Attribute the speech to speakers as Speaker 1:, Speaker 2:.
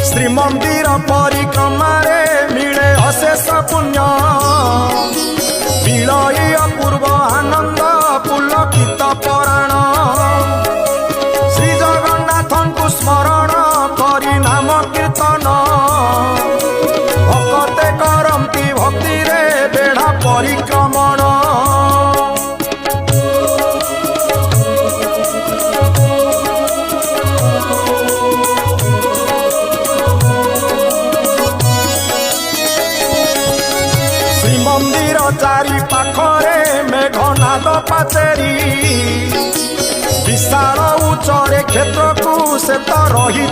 Speaker 1: श्रीमंदिर परिक्रमारे मिले अशेष पुण्य मिलई अपूर्व आनंद पुलकित पराण श्री जगन्नाथन को स्मरण करी नाम कीर्तन भक्ते करती भक्ति रे बेढ़ा परिक्रमण मंदिर चारि पाखरे मेघनाद पाचेरी विशाल उच्चरे क्षेत्र को से तो रही